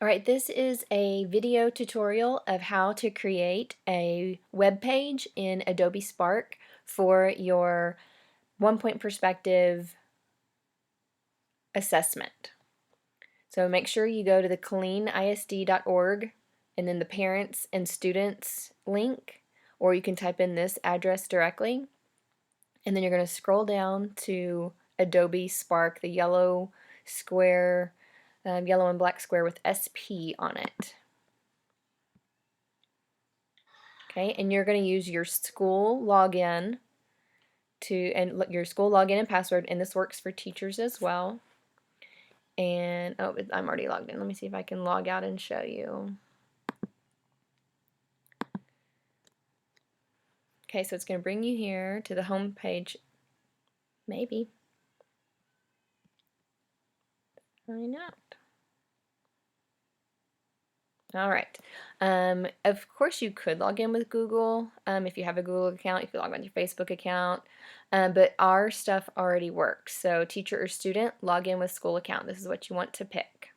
Alright, this is a video tutorial of how to create a web page in Adobe Spark for your one-point perspective assessment. So make sure you go to the coleenisd.org and then the parents and students link, or you can type in this address directly, and then you're going to scroll down to Adobe Spark, the yellow square, yellow and black square with SP on it. Okay, and you're going to use your school login and your school login and password, and this works for teachers as well. And oh, I'm already logged in. Let me see if I can log out and show you. Okay, so it's going to bring you here to the home page. Maybe. Find out. All right. Of course, you could log in with Google. If you have a Google account, you could log on to your Facebook account. But our stuff already works. So teacher or student, log in with school account. This is what you want to pick.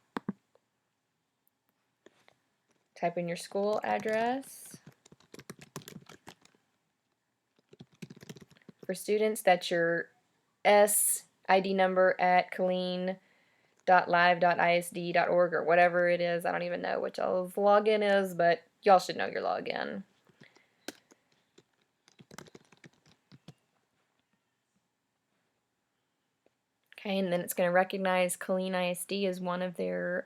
Type in your school address. For students, that's your ID number at colleen.live.isd.org or whatever it is. I don't even know what y'all's login is, but y'all should know your login. Okay, and then it's going to recognize Colleen ISD as one of their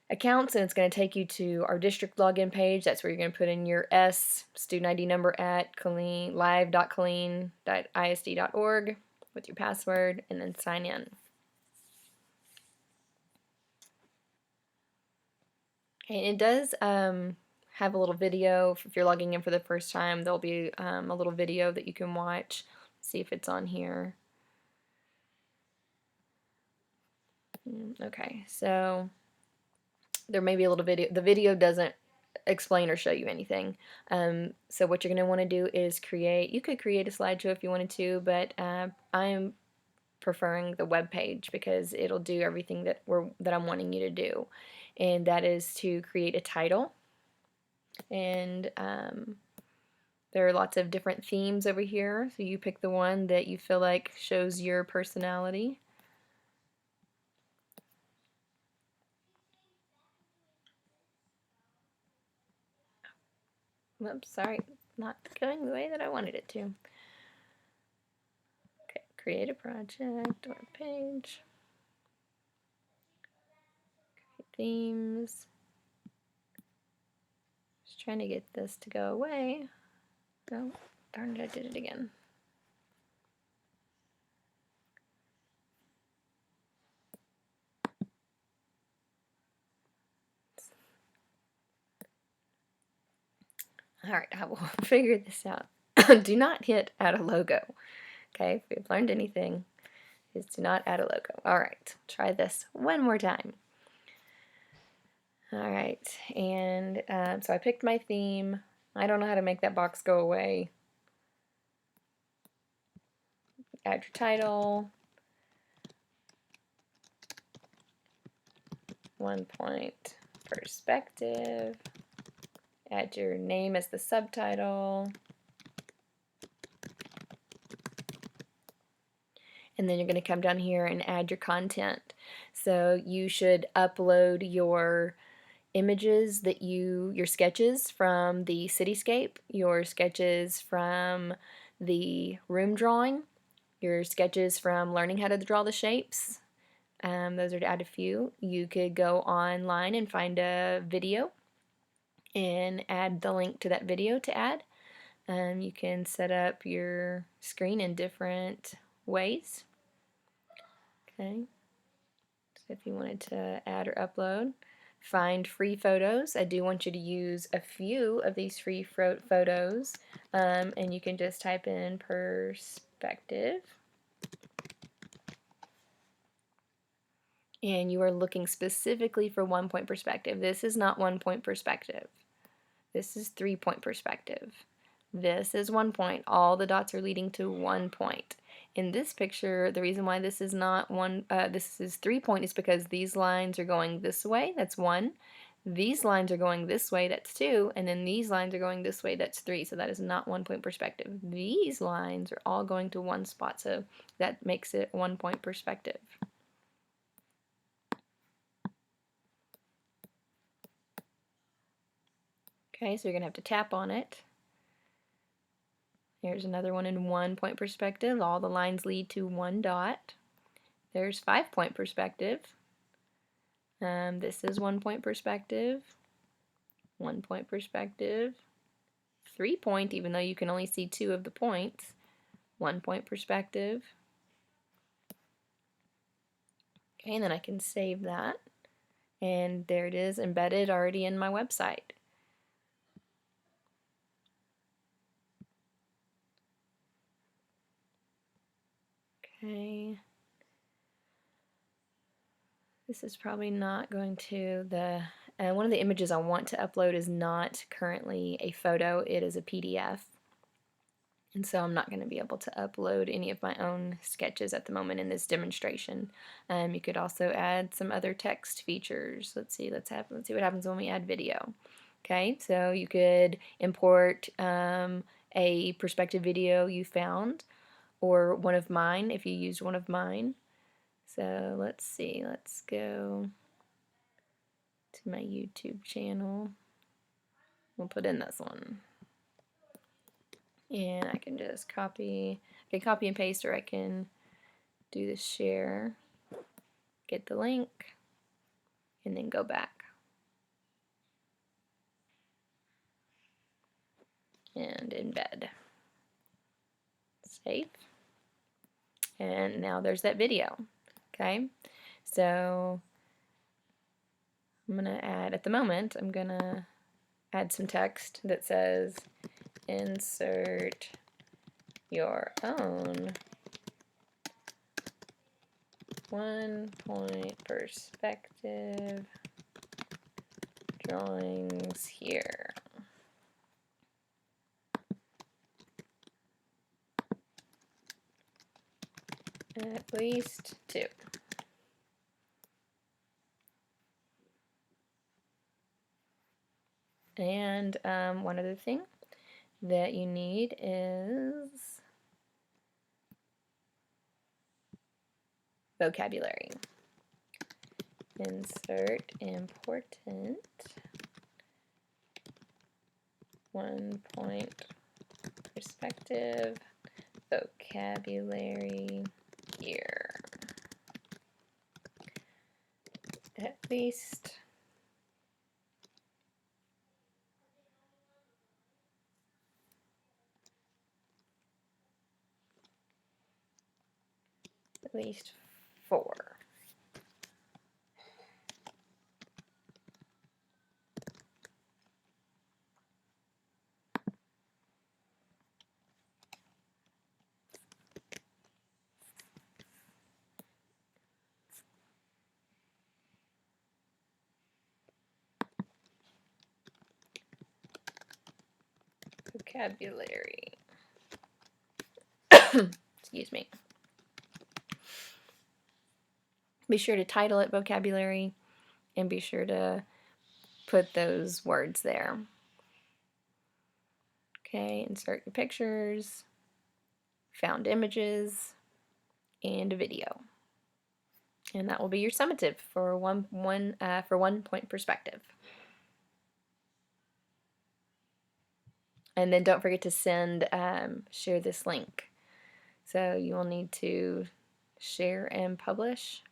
accounts, and it's going to take you to our district login page. That's where you're going to put in your student ID number at live.colleen.isd.org with your password, and then sign in. Okay, and it does have a little video. If you're logging in for the first time, there'll be a little video that you can watch. See if it's on here. Okay, so there may be a little video. The video doesn't explain or show you anything. So what you're going to want to do is you could create a slideshow if you wanted to, but I'm preferring the web page because it'll do everything that I'm wanting you to do, and that is to create a title. And there are lots of different themes over here, so you pick the one that you feel like shows your personality. Whoops, sorry, not going the way that I wanted it to. Okay, create a project or a page. Create themes. Just trying to get this to go away. Oh, darn it, I did it again. Alright, I will figure this out. Do not hit add a logo. Okay, if we've learned anything, is do not add a logo. Alright, try this one more time. Alright, and so I picked my theme. I don't know how to make that box go away. Add your title. 1-point perspective. Add your name as the subtitle. And then you're going to come down here and add your content. So you should upload your images that your sketches from the cityscape, your sketches from the room drawing, your sketches from learning how to draw the shapes. Those are to add a few. You could go online and find a video and add the link to that video to add. You can set up your screen in different ways. Okay, so if you wanted to add or upload, find free photos. I do want you to use a few of these free photos, and you can just type in perspective. And you are looking specifically for 1-point perspective. This is not 1-point perspective. This is 3-point perspective. This is 1 point. All the dots are leading to 1 point. in this picture, the reason why this is not this is 3-point is because these lines are going this way, that's 1. These lines are going this way, that's 2, and then these lines are going this way, that's 3, so that is not 1-point perspective. These lines are all going to one spot, so that makes it 1-point perspective. Okay, so you're going to have to tap on it. Here's another one in 1-point perspective. All the lines lead to 1 dot. There's 5-point perspective. This is 1-point perspective. 1-point perspective. 3-point, even though you can only see 2 of the points. 1-point perspective. Okay, and then I can save that. And there it is, embedded already in my website. Okay. This is probably not going to one of the images I want to upload is not currently a photo, it is a PDF. And so I'm not going to be able to upload any of my own sketches at the moment in this demonstration. You could also add some other text features. Let's see what happens when we add video. Okay, so you could import a perspective video you found, or one of mine if you used one of mine. So let's see, let's go to my YouTube channel. We'll put in this one. And I can just copy and paste, or I can do the share, get the link, and then go back. And embed. Save. And now there's that video. Okay, so I'm going to add, at the moment, I'm going to add some text that says, insert your own 1-point perspective drawings here. At least 2. And one other thing that you need is vocabulary. Insert important 1-point perspective vocabulary here. At least at least 4. Vocabulary. Excuse me. Be sure to title it vocabulary and be sure to put those words there. Okay, insert your pictures, found images, and a video. And that will be your summative for 1-point perspective. And then don't forget to share this link. So you will need to share and publish.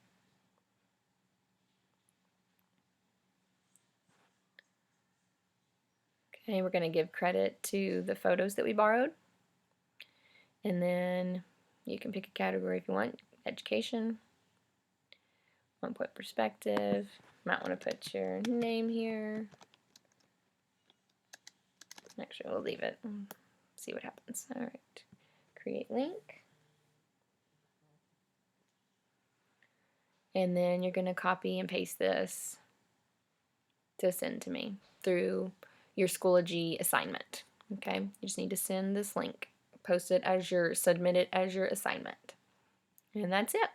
Okay, we're going to give credit to the photos that we borrowed. And then you can pick a category if you want. Education, 1-point perspective. Might want to put your name here. Actually, we'll leave it. See what happens. All right. Create link. And then you're going to copy and paste this to send to me through your Schoology assignment. Okay, you just need to send this link, submit it as your assignment. And that's it.